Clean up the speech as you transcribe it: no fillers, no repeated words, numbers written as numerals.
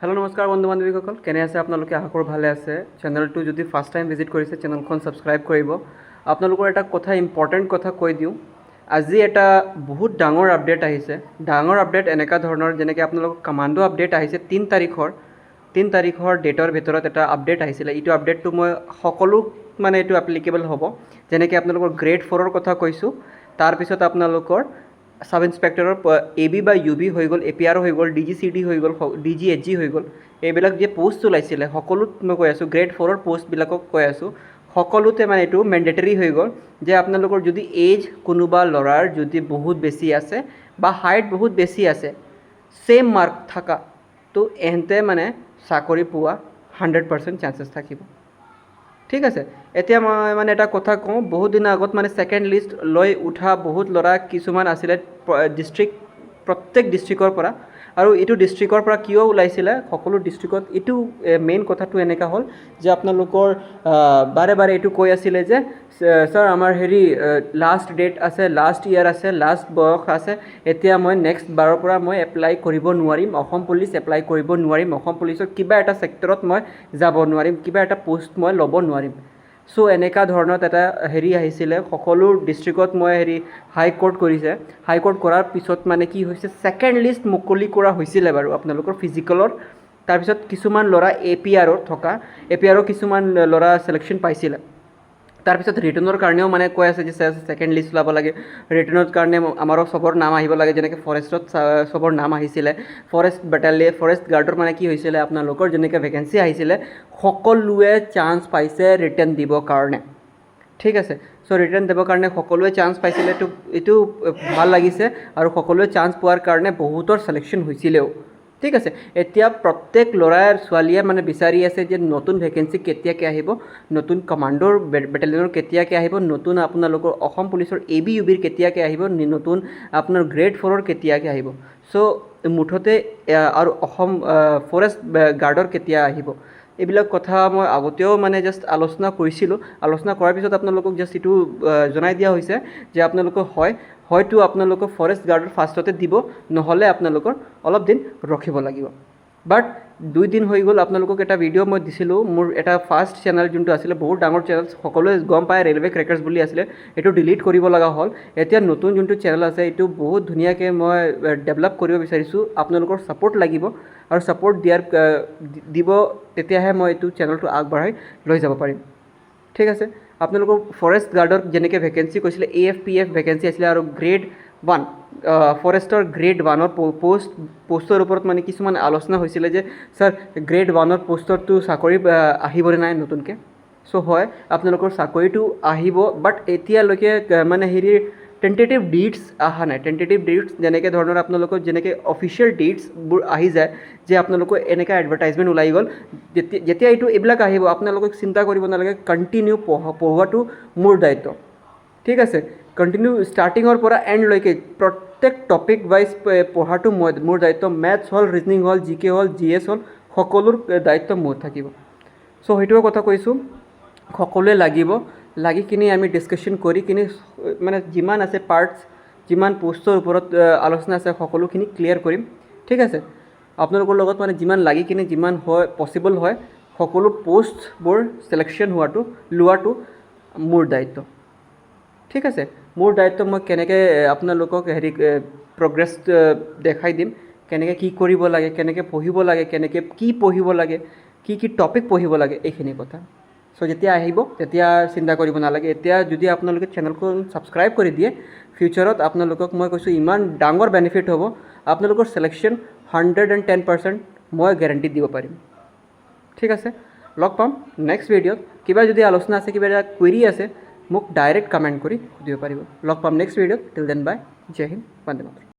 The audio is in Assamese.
হেল্ল' নমস্কাৰ বন্ধু বান্ধৱীসকল, কেনে আছে আপোনালোকে? আশা কৰোঁ ভালে আছে। চেনেলটো যদি ফাৰ্ষ্ট টাইম ভিজিট কৰিছে চেনেলখন ছাবস্ক্ৰাইব কৰিব। আপোনালোকৰ এটা কথা, ইম্পৰ্টেণ্ট কথা কৈ দিওঁ। আজি এটা বহুত ডাঙৰ আপডেট আহিছে। ডাঙৰ আপডেট এনেকুৱা ধৰণৰ, যেনেকৈ আপোনালোকৰ কমাণ্ডো আপডেট আহিছে 3 তাৰিখৰ ডেটৰ ভিতৰত এটা আপডেট আহিছিলে। এইটো আপডেটটো মই সকলো এইটো এপ্লিকেবল হ'ব। যেনেকৈ আপোনালোকৰ গ্ৰেড 4ৰ কথা কৈছোঁ, তাৰপিছত আপোনালোকৰ সাব ইন্সপেক্টৰৰ AB বা UB হৈ গ'ল, APR হৈ গ'ল, DGCD হৈ গ'ল, DGHG হৈ গ'ল। এইবিলাক যে পোষ্ট ওলাইছিলে সকলোত মই কৈ আছোঁ, গ্ৰেড 4ৰ পোষ্টবিলাকক কৈ আছোঁ। সকলোতে এইটো মেণ্ডেটৰী হৈ গ'ল যে আপোনালোকৰ যদি এজ কোনোবা ল'ৰাৰ যদি বহুত বেছি আছে বা হাইট বহুত বেছি আছে, ছেইম মাৰ্ক থকা, তো এহেঁতে চাকৰি পোৱা 100% চান্সেছ থাকিব। ঠিক আছে। এতিয়া মই এটা কথা কওঁ, বহুত দিনৰ আগত ছেকেণ্ড লিষ্ট লৈ উঠা বহুত ল'ৰা কিছুমান আছিলে প্ৰত্যেক ডিষ্ট্ৰিক্টৰ পৰা। আৰু এইটো ডিষ্ট্ৰিক্টৰ পৰা কিয় ওলাইছিলে, সকলো ডিষ্ট্ৰিক্টত এইটো মেইন কথাটো এনেকুৱা হ'ল যে আপোনালোকৰ বাৰে বাৰে এইটো কৈ আছিলে যে ছাৰ আমাৰ লাষ্ট ডেট আছে, লাষ্ট ইয়াৰ আছে, লাষ্ট বয়স আছে, এতিয়া মই নেক্সট বাৰৰ পৰা মই এপ্লাই কৰিব নোৱাৰিম, অসম পুলিচ এপ্লাই কৰিব নোৱাৰিম, অসম পুলিচৰ কিবা এটা ছেক্টৰত মই যাব নোৱাৰিম, কিবা এটা পোষ্ট মই ল'ব নোৱাৰিম। চ' এনেকুৱা ধৰণত এটা আহিছিলে সকলো ডিষ্ট্ৰিক্টত। মই হাইকোৰ্ট কৰিছে, হাইকোৰ্ট কৰাৰ পিছত কি হৈছে, ছেকেণ্ড লিষ্ট মুকলি কৰা হৈছিলে বাৰু আপোনালোকৰ ফিজিকেলৰ। তাৰপিছত কিছুমান ল'ৰা APRত থকা, APRৰ কিছুমান ল'ৰা চিলেকশ্যন পাইছিলে। তাৰপিছত ৰিটাৰ্ণৰ কাৰণেও কৈ আছে যে ছেকেণ্ড লিষ্ট ওলাব লাগে, ৰিটাৰ্ণৰ কাৰণে আমাৰো চবৰ নাম আহিব লাগে। যেনেকৈ ফৰেষ্টত চবৰ নাম আহিছিলে, ফৰেষ্ট গাৰ্ডৰ কি হৈছিলে আপোনালোকৰ যেনেকৈ ভেকেঞ্চি আহিছিলে, সকলোৱে চান্স পাইছে ৰিটাৰ্ণ দিবৰ কাৰণে। ঠিক আছে। চ' ৰিটাৰ্ণ দিবৰ কাৰণে সকলোৱে চান্স পাইছিলে, এইটো ভাল লাগিছে। আৰু সকলোৱে চান্স পোৱাৰ কাৰণে বহুতৰ চিলেকশ্যন হৈছিলেও। ঠিক আছে। এতিয়া প্ৰত্যেক ল'ৰাই ছোৱালীয়ে বিচাৰি আছে যে নতুন ভেকেঞ্চি কেতিয়াকৈ আহিব, নতুন কমাণ্ডোৰ বেটেলিয়নৰ কেতিয়াকৈ আহিব, নতুন আপোনালোকৰ অসম পুলিচৰ AB UBৰ কেতিয়াকৈ আহিব, নতুন আপোনাৰ গ্ৰেড 4ৰ কেতিয়াকৈ আহিব। চ' মুঠতে আৰু অসম ফৰেষ্ট গাৰ্ডৰ কেতিয়া আহিব, এইবিলাক কথা মই আগতেও জাষ্ট আলোচনা কৰিছিলোঁ। আলোচনা কৰাৰ পিছত আপোনালোকক জাষ্ট এইটো জনাই দিয়া হৈছে যে আপোনালোকৰ হয়তো আপোনালোকৰ ফৰেষ্ট গাৰ্ডৰ ফাৰ্ষ্টতে দিব, নহ'লে আপোনালোকৰ অলপ দিন ৰখিব লাগিব। বাট 2 দিন হৈ গ'ল। আপোনালোকক এটা ভিডিঅ' মই দিছিলোঁ, মোৰ এটা ফাৰ্ষ্ট চেনেল যোনটো আছিলে, বহুত ডাঙৰ চেনেল, সকলোৱে গম পায় ৰেলৱে ক্ৰেকাৰ্ছ বুলি আছিলে, এইটো ডিলিট কৰিব লগা হ'ল। এতিয়া নতুন যোনটো চেনেল আছে, এইটো বহুত ধুনীয়াকৈ মই ডেভেলপ কৰিব বিচাৰিছোঁ। আপোনালোকৰ ছাপোৰ্ট লাগিব, আৰু ছাপোৰ্ট দিব, তেতিয়াহে মই এইটো চেনেলটো আগবঢ়াই লৈ যাব পাৰিম। ঠিক আছে। আপোনালোকৰ ফৰেষ্ট গাৰ্ডৰ যেনেকৈ ভেকেঞ্চি কৈছিলে, AFPF ভেকেঞ্চি আছিলে, আৰু গ্ৰেড 1 ফৰেষ্টৰ গ্ৰেড 1ৰ পোষ্টৰ ওপৰত কিছুমান আলোচনা হৈছিলে যে ছাৰ গ্ৰেড 1ৰ পোষ্টৰটো চাকৰি আহিবনে নাই নতুনকৈ। চ' হয়, আপোনালোকৰ চাকৰিটো আহিব, বাট এতিয়ালৈকে টেণ্টেটিভ ডেটছ অহা নাই। টেণ্টেটিভ ডেটছ যেনেকৈ ধৰণৰ আপোনালোকৰ যেনেকৈ অফিচিয়েল ডেটছবোৰ আহি যায়, যে আপোনালোকৰ এনেকুৱা এডভাৰটাইজমেণ্ট ওলাই গ'ল, যেতিয়া এইবিলাক আহিব আপোনালোকক চিন্তা কৰিব নালাগে। কণ্টিনিউ পঢ়োৱাটো মোৰ দায়িত্ব। ঠিক আছে। কণ্টিনিউ ষ্টাৰ্টিঙৰ পৰা এণ্ডলৈকে প্ৰত্যেক টপিক ৱাইজ পঢ়াটো মোৰ দায়িত্ব। মেথছ হ'ল, ৰিজনিং হ'ল, GK হ'ল, GS হ'ল, সকলোৰ দায়িত্ব মোৰ থাকিব। চ' সেইটোৱে কথা কৈছোঁ, সকলোৱে লাগি কিনি আমি ডিছকাশ্যন কৰি কিনি যিমান আছে পাৰ্টছ, যিমান পোষ্টৰ ওপৰত আলোচনা আছে, সকলোখিনি ক্লিয়াৰ কৰিম। ঠিক আছে। আপোনালোকৰ লগত যিমান লাগি কিনি যিমান হয় পচিবল হয়, সকলো পোষ্টবোৰ চিলেকশ্যন লোৱাটো মোৰ দায়িত্ব। ঠিক আছে। মোৰ দায়িত্ব। মই কেনেকৈ আপোনালোকক প্ৰগ্ৰেছ দেখাই দিম, কেনেকৈ কি কৰিব লাগে, কেনেকৈ পঢ়িব লাগে, কেনেকৈ কি পঢ়িব লাগে, কি টপিক পঢ়িব লাগে, এইখিনি কথা। চ' যেতিয়া আহিব তেতিয়া চিন্তা কৰিব নালাগে। এতিয়া যদি আপোনালোকে চেনেলখন ছাবস্ক্ৰাইব কৰি দিয়ে, ফিউচাৰত আপোনালোকক মই কৈছোঁ ইমান ডাঙৰ বেনিফিট হ'ব, আপোনালোকৰ চিলেকশ্যন 110% মই গেৰাণ্টি দিব পাৰিম। ঠিক আছে। লগ পাম নেক্সট ভিডিঅ'ত। কিবা যদি আলোচনা আছে, কিবা এটা কুৱেৰি আছে, মোক ডাইৰেক্ট কমেণ্ট কৰি সুধিব পাৰিব। লগ পাম নেক্সট ভিডিঅ'ত। টিল দেন বাই, জয় হিন্দ, বন্দে মাতৰম।